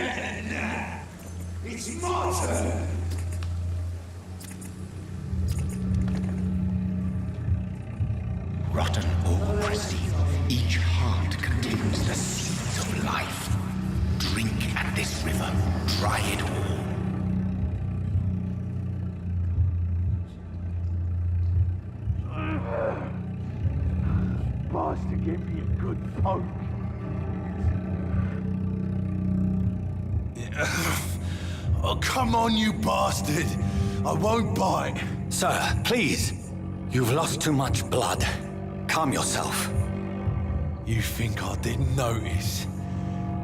better than that. It's my turn. Rotten or pristine, each heart contains the seeds of life. Drink at this river, try it all. Bastard gave me a good poke. Oh, come on, you bastard! I won't bite. Sir, please. You've lost too much blood. Calm yourself. You think I didn't notice?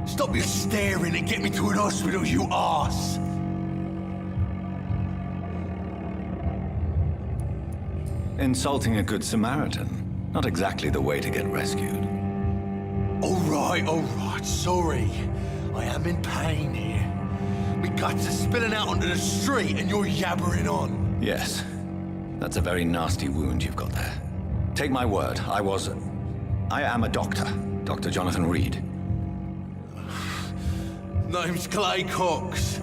Stop your staring and get me to an hospital, you arse! Insulting a good Samaritan. Not exactly the way to get rescued. All right, sorry. I am in pain here. My guts are spilling out onto the street and you're yabbering on. Yes. That's a very nasty wound you've got there. Take my word, I am a doctor. Dr. Jonathan Reid. Name's Clay Cox.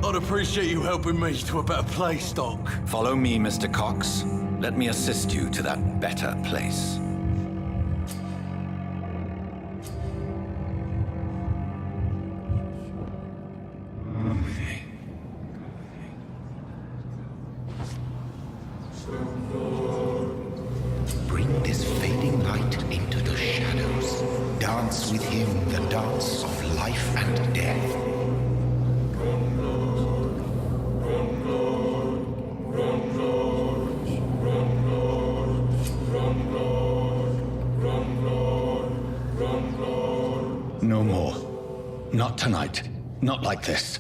I'd appreciate you helping me to a better place, Doc. Follow me, Mr. Cox. Let me assist you to that better place. Bring this fading light into the shadows. Dance with him the dance of life and death. No more. Not tonight. Not like this.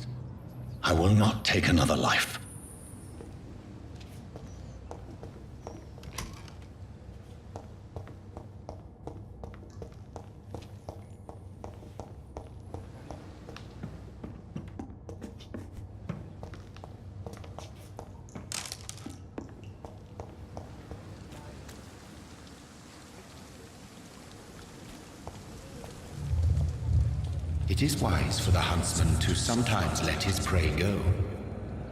I will not take another life. It is wise for the huntsman to sometimes let his prey go,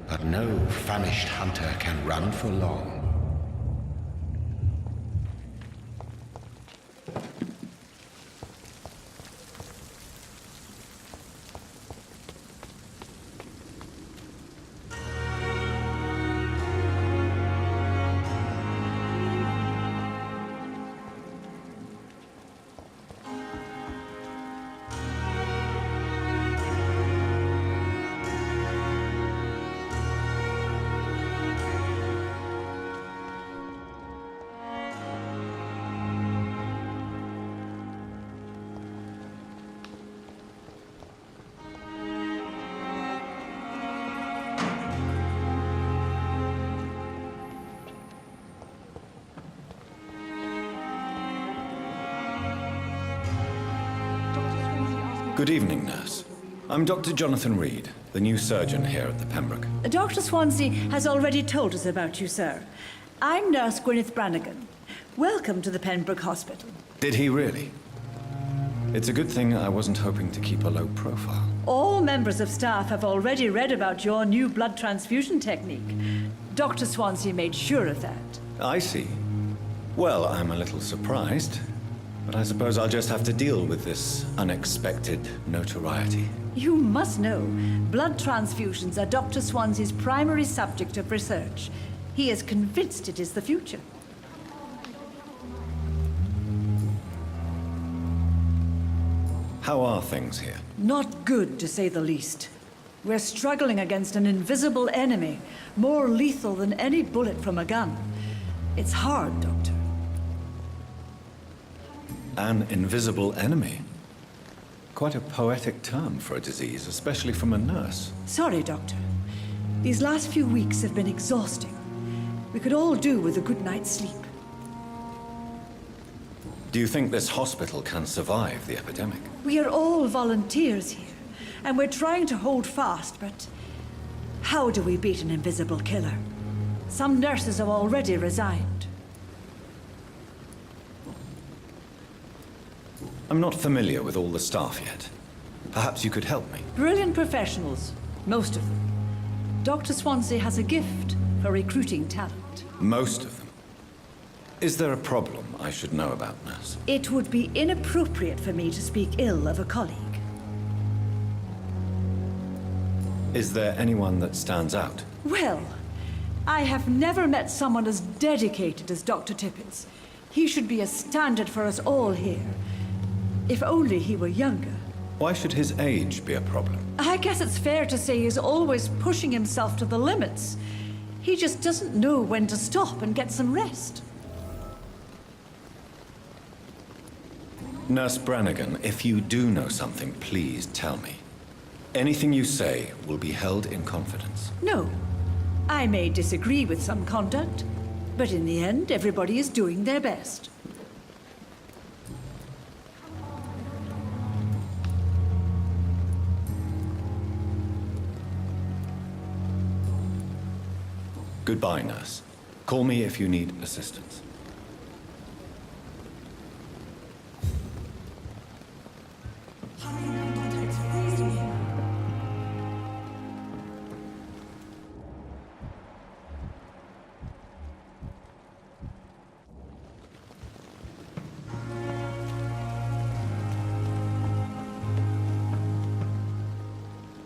but no famished hunter can run for long. Good evening, nurse. I'm Dr. Jonathan Reid, the new surgeon here at the Pembroke. Dr. Swansea has already told us about you, sir. I'm Nurse Gwyneth Brannigan. Welcome to the Pembroke Hospital. Did he really? It's a good thing I wasn't hoping to keep a low profile. All members of staff have already read about your new blood transfusion technique. Dr. Swansea made sure of that. I see. Well, I'm a little surprised, but I suppose I'll just have to deal with this unexpected notoriety. You must know, blood transfusions are Dr. Swansea's primary subject of research. He is convinced it is the future. How are things here? Not good, to say the least. We're struggling against an invisible enemy, more lethal than any bullet from a gun. It's hard, Doctor. An invisible enemy? Quite a poetic term for a disease, especially from a nurse. Sorry, Doctor. These last few weeks have been exhausting. We could all do with a good night's sleep. Do you think this hospital can survive the epidemic? We are all volunteers here, and we're trying to hold fast, but how do we beat an invisible killer? Some nurses have already resigned. I'm not familiar with all the staff yet. Perhaps you could help me. Brilliant professionals, most of them. Dr. Swansea has a gift for recruiting talent. Most of them. Is there a problem I should know about, nurse? It would be inappropriate for me to speak ill of a colleague. Is there anyone that stands out? Well, I have never met someone as dedicated as Dr. Tippett's. He should be a standard for us all here. If only he were younger. Why should his age be a problem? I guess it's fair to say he's always pushing himself to the limits. He just doesn't know when to stop and get some rest. Nurse Brannigan, if you do know something, please tell me. Anything you say will be held in confidence. No. I may disagree with some conduct, but in the end, everybody is doing their best. Goodbye, nurse. Call me if you need assistance.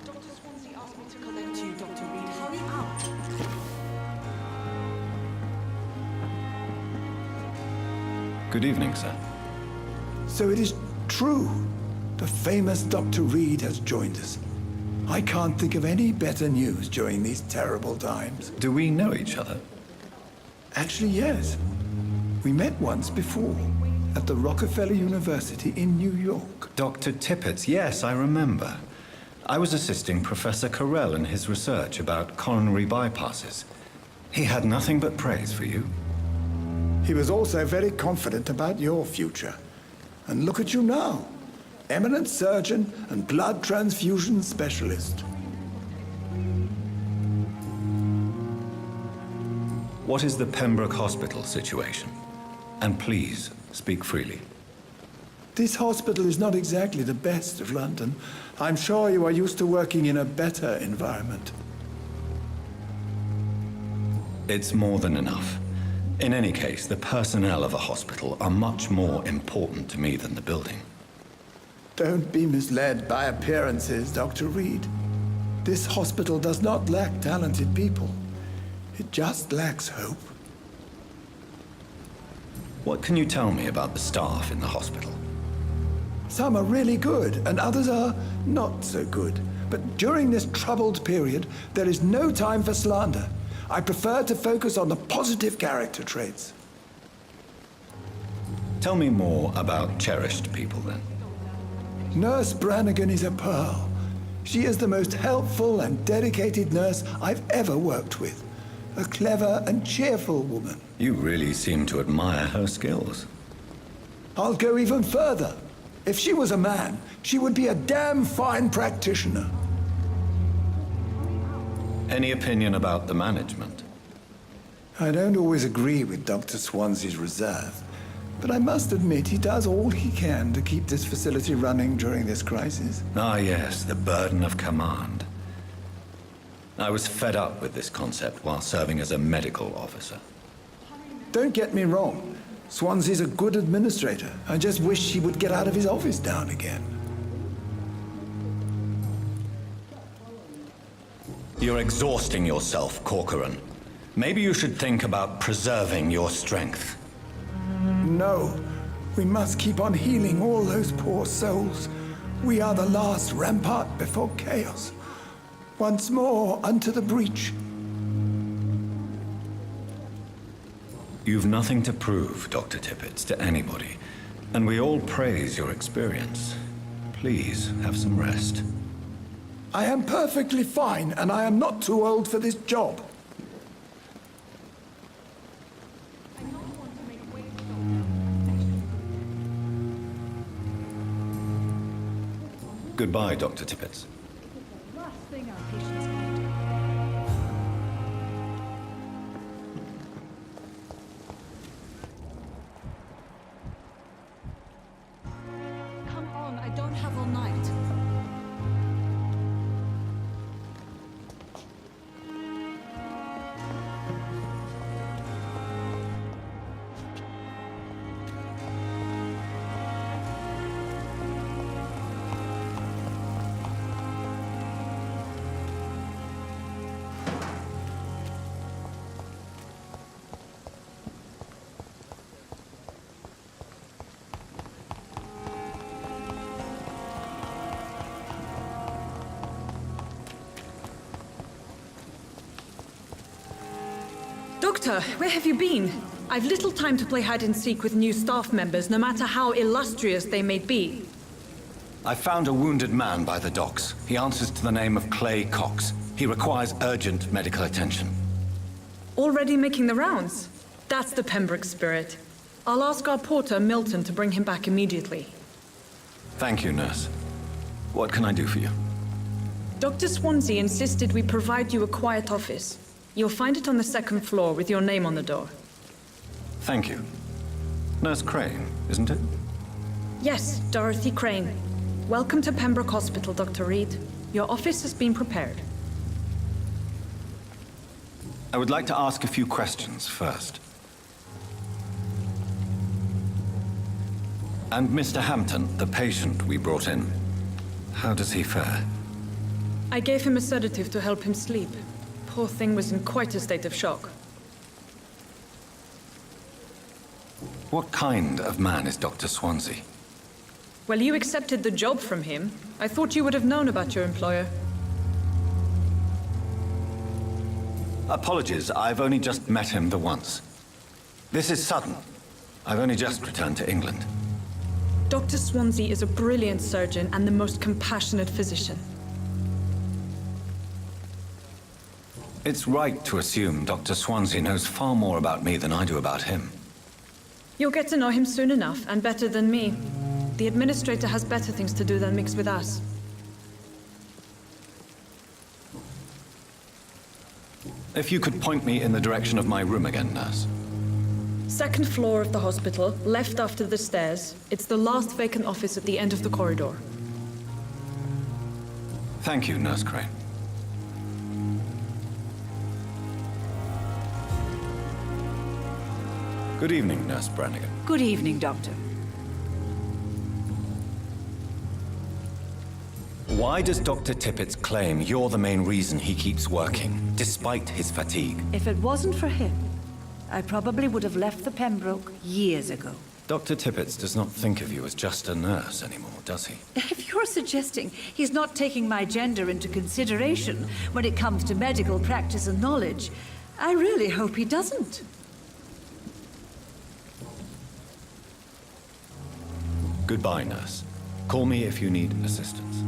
Dr. Swansea asked me to collect you, Dr. Reid. Hurry up. Good evening, sir. So it is true. The famous Dr. Reid has joined us. I can't think of any better news during these terrible times. Do we know each other? Actually, yes. We met once before at the Rockefeller University in New York. Dr. Tippett's, yes, I remember. I was assisting Professor Carell in his research about coronary bypasses. He had nothing but praise for you. He was also very confident about your future. And look at you now. Eminent surgeon and blood transfusion specialist. What is the Pembroke Hospital situation? And please, speak freely. This hospital is not exactly the best of London. I'm sure you are used to working in a better environment. It's more than enough. In any case, the personnel of a hospital are much more important to me than the building. Don't be misled by appearances, Dr. Reid. This hospital does not lack talented people. It just lacks hope. What can you tell me about the staff in the hospital? Some are really good, and others are not so good. But during this troubled period, there is no time for slander. I prefer to focus on the positive character traits. Tell me more about cherished people, then. Nurse Brannigan is a pearl. She is the most helpful and dedicated nurse I've ever worked with. A clever and cheerful woman. You really seem to admire her skills. I'll go even further. If she was a man, she would be a damn fine practitioner. Any opinion about the management? I don't always agree with Dr. Swansea's reserve, but I must admit he does all he can to keep this facility running during this crisis. Ah, yes, the burden of command. I was fed up with this concept while serving as a medical officer. Don't get me wrong. Swansea's a good administrator. I just wish he would get out of his office now and again. You're exhausting yourself, Corcoran. Maybe you should think about preserving your strength. No, we must keep on healing all those poor souls. We are the last rampart before chaos. Once more unto the breach. You've nothing to prove, Dr. Tippett, to anybody, and we all praise your experience. Please, have some rest. I am perfectly fine, and I am not too old for this job. Goodbye, Dr. Tippett. Last thing our patients can do. Come on, I don't have all night. Doctor, where have you been? I've little time to play hide and seek with new staff members, no matter how illustrious they may be. I found a wounded man by the docks. He answers to the name of Clay Cox. He requires urgent medical attention. Already making the rounds? That's the Pembroke spirit. I'll ask our porter, Milton, to bring him back immediately. Thank you, nurse. What can I do for you? Dr. Swansea insisted we provide you a quiet office. You'll find it on the second floor with your name on the door. Thank you. Nurse Crane, isn't it? Yes, Dorothy Crane. Welcome to Pembroke Hospital, Dr. Reid. Your office has been prepared. I would like to ask a few questions first. And Mr. Hampton, the patient we brought in, how does he fare? I gave him a sedative to help him sleep. Poor thing was in quite a state of shock. What kind of man is Dr. Swansea? Well, you accepted the job from him. I thought you would have known about your employer. Apologies, I've only just met him the once. This is sudden. I've only just returned to England. Dr. Swansea is a brilliant surgeon and the most compassionate physician. It's right to assume Dr. Swansea knows far more about me than I do about him. You'll get to know him soon enough, and better than me. The administrator has better things to do than mix with us. If you could point me in the direction of my room again, nurse. Second floor of the hospital, left after the stairs. It's the last vacant office at the end of the corridor. Thank you, Nurse Crane. Good evening, Nurse Brannigan. Good evening, Doctor. Why does Dr. Tippett claim you're the main reason he keeps working, despite his fatigue? If it wasn't for him, I probably would have left the Pembroke years ago. Dr. Tippett does not think of you as just a nurse anymore, does he? If you're suggesting he's not taking my gender into consideration when it comes to medical practice and knowledge, I really hope he doesn't. Goodbye, nurse. Call me if you need assistance.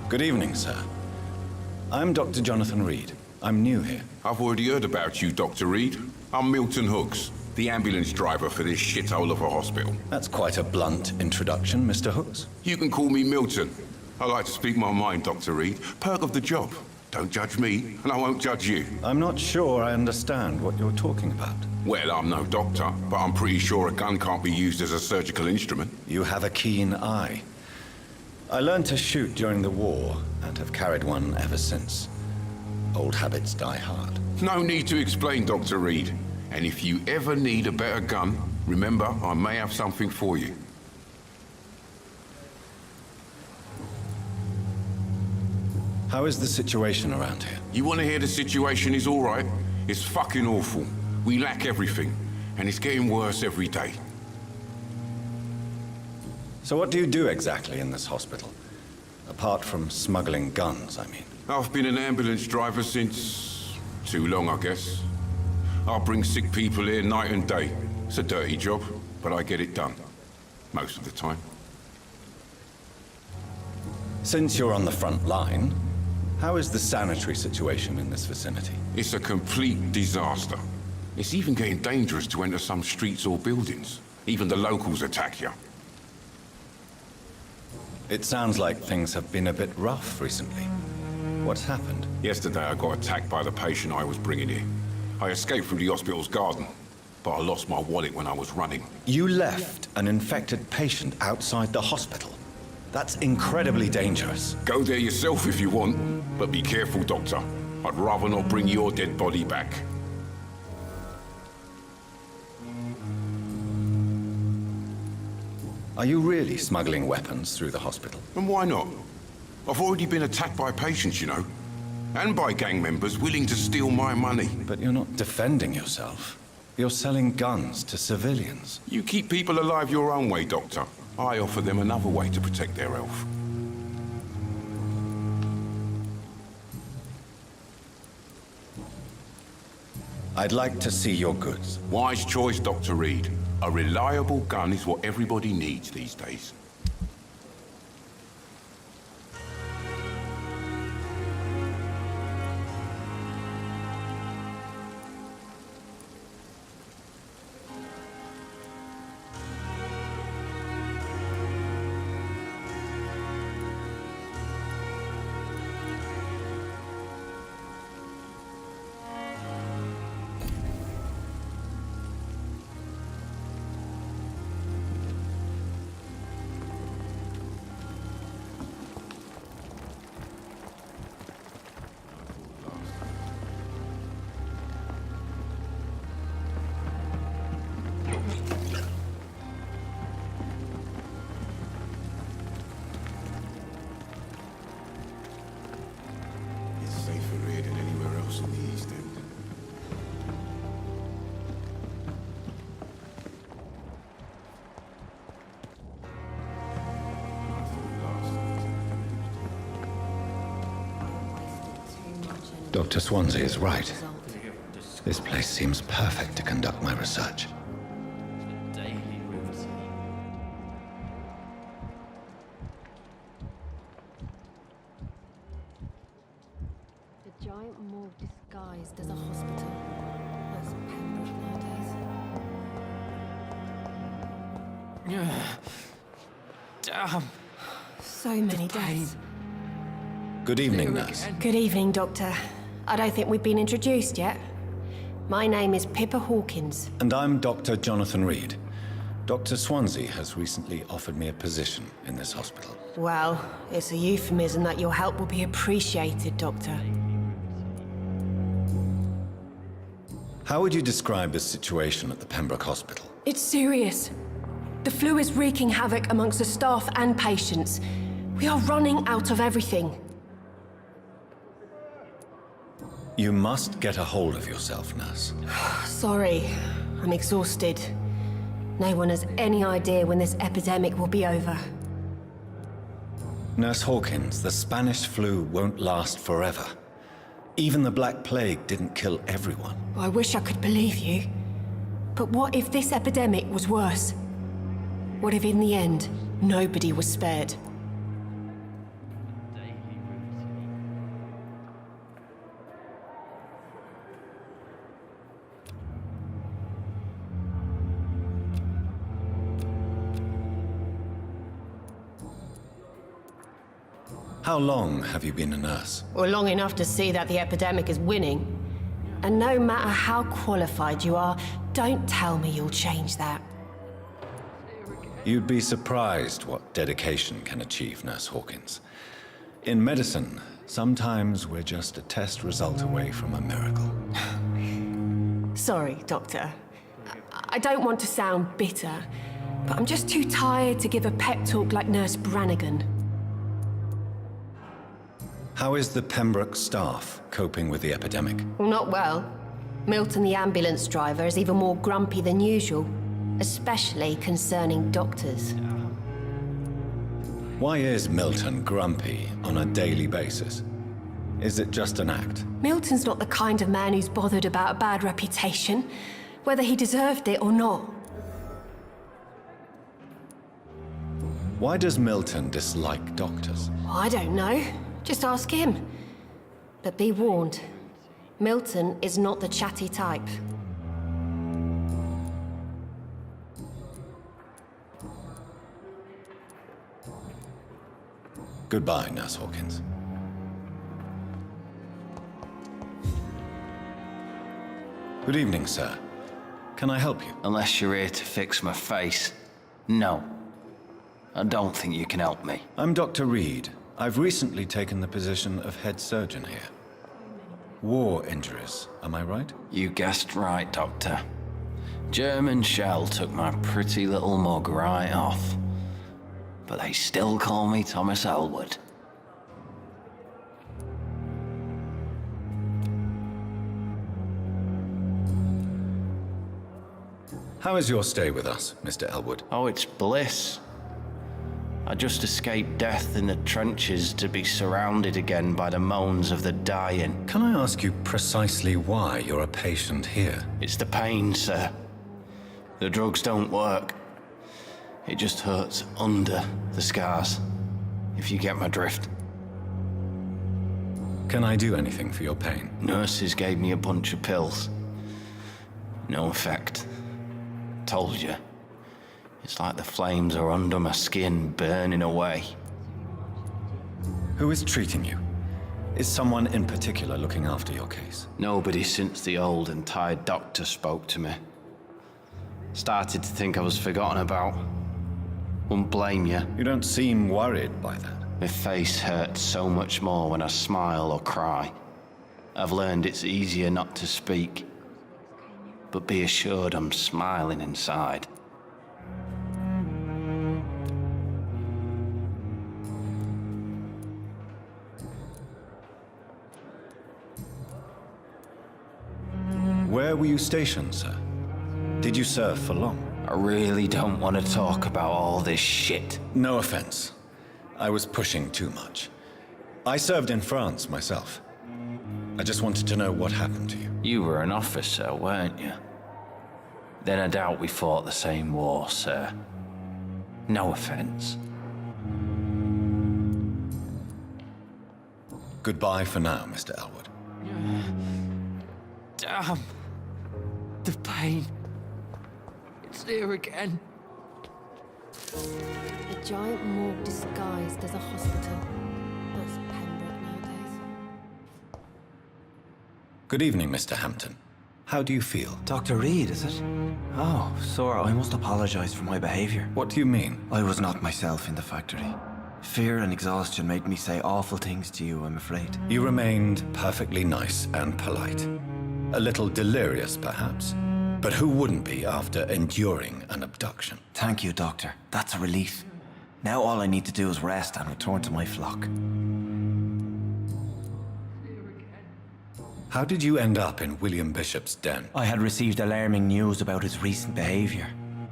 Good evening, sir. I'm Dr. Jonathan Reid. I'm new here. I've already heard about you, Dr. Reid. I'm Milton Hooks, the ambulance driver for this shithole of a hospital. That's quite a blunt introduction, Mr. Hooks. You can call me Milton. I like to speak my mind, Dr. Reid. Perk of the job. Don't judge me, and I won't judge you. I'm not sure I understand what you're talking about. Well, I'm no doctor, but I'm pretty sure a gun can't be used as a surgical instrument. You have a keen eye. I learned to shoot during the war, and have carried one ever since. Old habits die hard. No need to explain, Dr. Reid. And if you ever need a better gun, remember, I may have something for you. How is the situation around here? You want to hear the situation is all right? It's fucking awful. We lack everything, and it's getting worse every day. So what do you do exactly in this hospital? Apart from smuggling guns, I mean. I've been an ambulance driver since... too long, I guess. I'll bring sick people here night and day. It's a dirty job, but I get it done. Most of the time. Since you're on the front line, how is the sanitary situation in this vicinity? It's a complete disaster. It's even getting dangerous to enter some streets or buildings. Even the locals attack you. It sounds like things have been a bit rough recently. What's happened? Yesterday I got attacked by the patient I was bringing here. I escaped through the hospital's garden, but I lost my wallet when I was running. You left an infected patient outside the hospital? That's incredibly dangerous. Go there yourself if you want, but be careful, Doctor. I'd rather not bring your dead body back. Are you really smuggling weapons through the hospital? And why not? I've already been attacked by patients, you know. And by gang members willing to steal my money. But you're not defending yourself. You're selling guns to civilians. You keep people alive your own way, Doctor. I offer them another way to protect their health. I'd like to see your goods. Wise choice, Dr. Reid. A reliable gun is what everybody needs these days. It's safer here than anywhere else in the East End. Dr. Swansea is right. This place seems perfect to conduct my research. The giant morgue disguised as a hospital. That's Pembroke nowadays. Damn. So many deaths. Good evening, nurse. Good evening, Doctor. I don't think we've been introduced yet. My name is Pippa Hawkins. And I'm Dr. Jonathan Reid. Dr. Swansea has recently offered me a position in this hospital. Well, it's a euphemism that your help will be appreciated, Doctor. How would you describe the situation at the Pembroke Hospital? It's serious. The flu is wreaking havoc amongst the staff and patients. We are running out of everything. You must get a hold of yourself, nurse. Sorry, I'm exhausted. No one has any idea when this epidemic will be over. Nurse Hawkins, the Spanish flu won't last forever. Even the Black Plague didn't kill everyone. I wish I could believe you. But what if this epidemic was worse? What if in the end, nobody was spared? How long have you been a nurse? Well, long enough to see that the epidemic is winning. And no matter how qualified you are, don't tell me you'll change that. You'd be surprised what dedication can achieve, Nurse Hawkins. In medicine, sometimes we're just a test result away from a miracle. Sorry, Doctor. I don't want to sound bitter, but I'm just too tired to give a pep talk like Nurse Brannigan. How is the Pembroke staff coping with the epidemic? Well, not well. Milton, the ambulance driver, is even more grumpy than usual, especially concerning doctors. Why is Milton grumpy on a daily basis? Is it just an act? Milton's not the kind of man who's bothered about a bad reputation, whether he deserved it or not. Why does Milton dislike doctors? I don't know. Just ask him. But be warned, Milton is not the chatty type. Goodbye, Nurse Hawkins. Good evening, sir. Can I help you? Unless you're here to fix my face. No. I don't think you can help me. I'm Dr. Reid. I've recently taken the position of head surgeon here. War injuries, am I right? You guessed right, Doctor. German shell took my pretty little mug right off. But they still call me Thomas Elwood. How is your stay with us, Mr. Elwood? Oh, it's bliss. I just escaped death in the trenches to be surrounded again by the moans of the dying. Can I ask you precisely why you're a patient here? It's the pain, sir. The drugs don't work. It just hurts under the scars, if you get my drift. Can I do anything for your pain? Nurses gave me a bunch of pills. No effect. Told you. It's like the flames are under my skin, burning away. Who is treating you? Is someone in particular looking after your case? Nobody since the old and tired doctor spoke to me. Started to think I was forgotten about. Wouldn't blame you. You don't seem worried by that. My face hurts so much more when I smile or cry. I've learned it's easier not to speak. But be assured I'm smiling inside. Where were you stationed, sir? Did you serve for long? I really don't want to talk about all this shit. No offense. I was pushing too much. I served in France myself. I just wanted to know what happened to you. You were an officer, weren't you? Then I doubt we fought the same war, sir. No offense. Goodbye for now, Mr. Elwood. Damn. The pain. It's here again. A giant morgue disguised as a hospital. That's Pembroke nowadays. Good evening, Mr. Hampton. How do you feel? Dr. Reid, is it? Oh, sir, I must apologize for my behavior. What do you mean? I was not myself in the factory. Fear and exhaustion made me say awful things to you, I'm afraid. You remained perfectly nice and polite. A little delirious, perhaps. But who wouldn't be after enduring an abduction? Thank you, Doctor. That's a relief. Now all I need to do is rest and return to my flock. How did you end up in William Bishop's den? I had received alarming news about his recent behavior.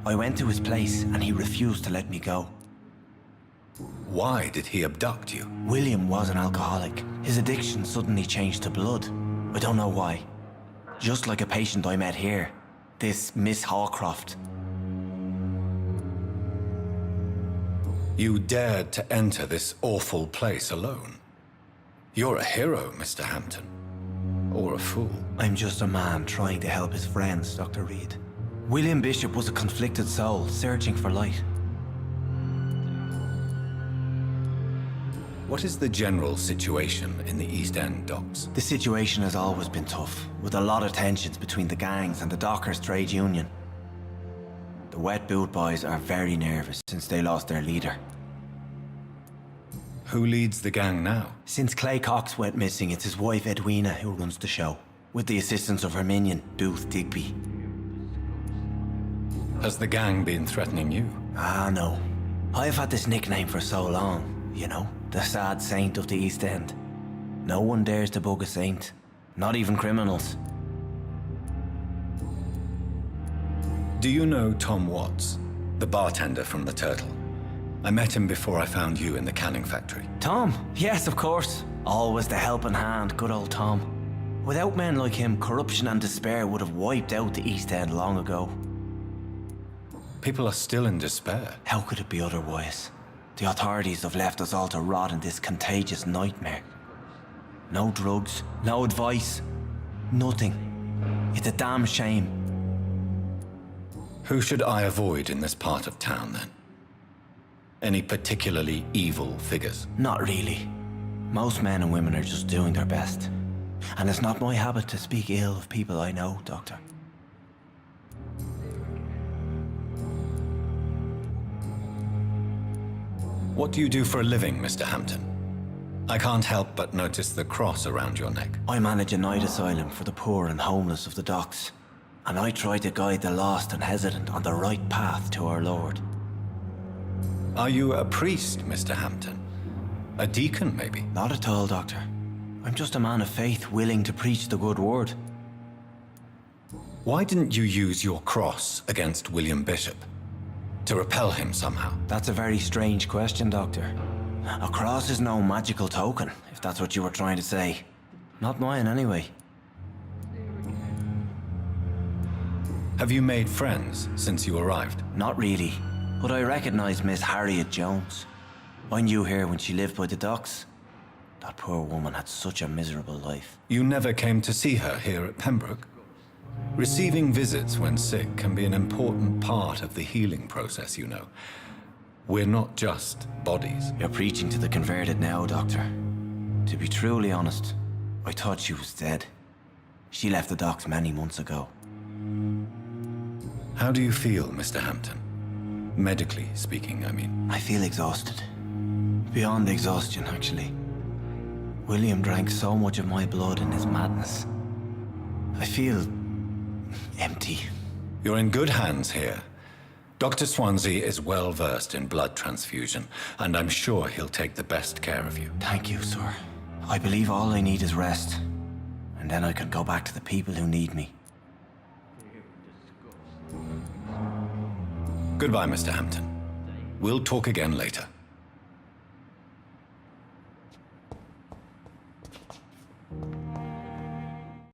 I went to his place and he refused to let me go. Why did he abduct you? William was an alcoholic. His addiction suddenly changed to blood. I don't know why. Just like a patient I met here. This Miss Hawcroft. You dared to enter this awful place alone. You're a hero, Mr. Hampton. Or a fool. I'm just a man trying to help his friends, Dr. Reid. William Bishop was a conflicted soul, searching for light. What is the general situation in the East End docks? The situation has always been tough, with a lot of tensions between the gangs and the dockers' trade union. The wet boot boys are very nervous since they lost their leader. Who leads the gang now? Since Clay Cox went missing, it's his wife Edwina who runs the show, with the assistance of her minion, Booth Digby. Has the gang been threatening you? Ah, no. I've had this nickname for so long, you know, the sad saint of the East End. No one dares to bug a saint, not even criminals. Do you know Tom Watts, the bartender from the Turtle? I met him before I found you in the canning factory. Tom? Yes, of course. Always the helping hand, good old Tom. Without men like him, corruption and despair would have wiped out the East End long ago. People are still in despair. How could it be otherwise? The authorities have left us all to rot in this contagious nightmare. No drugs, no advice, nothing. It's a damn shame. Who should I avoid in this part of town, then? Any particularly evil figures? Not really. Most men and women are just doing their best. And it's not my habit to speak ill of people I know, Doctor. What do you do for a living, Mr. Hampton? I can't help but notice the cross around your neck. I manage a night asylum for the poor and homeless of the docks, and I try to guide the lost and hesitant on the right path to our Lord. Are you a priest, Mr. Hampton? A deacon, maybe? Not at all, Doctor. I'm just a man of faith willing to preach the good word. Why didn't you use your cross against William Bishop? To repel him somehow? That's a very strange question, Doctor. A cross is no magical token, if that's what you were trying to say. Not mine, anyway. Have you made friends since you arrived? Not really, but I recognize Miss Harriet Jones. I knew her when she lived by the docks. That poor woman had such a miserable life. You never came to see her here at Pembroke? Receiving visits when sick can be an important part of the healing process, you know. We're not just bodies. You're preaching to the converted now, Doctor. To be truly honest, I thought she was dead. She left the docks many months ago. How do you feel, Mr. Hampton? Medically speaking, I mean. I feel exhausted. Beyond exhaustion, actually. William drank so much of my blood in his madness. I feel empty. You're in good hands here. Dr. Swansea is well versed in blood transfusion, and I'm sure he'll take the best care of you. Thank you, sir. I believe all I need is rest, and then I can go back to the people who need me. Goodbye, Mr. Hampton. We'll talk again later.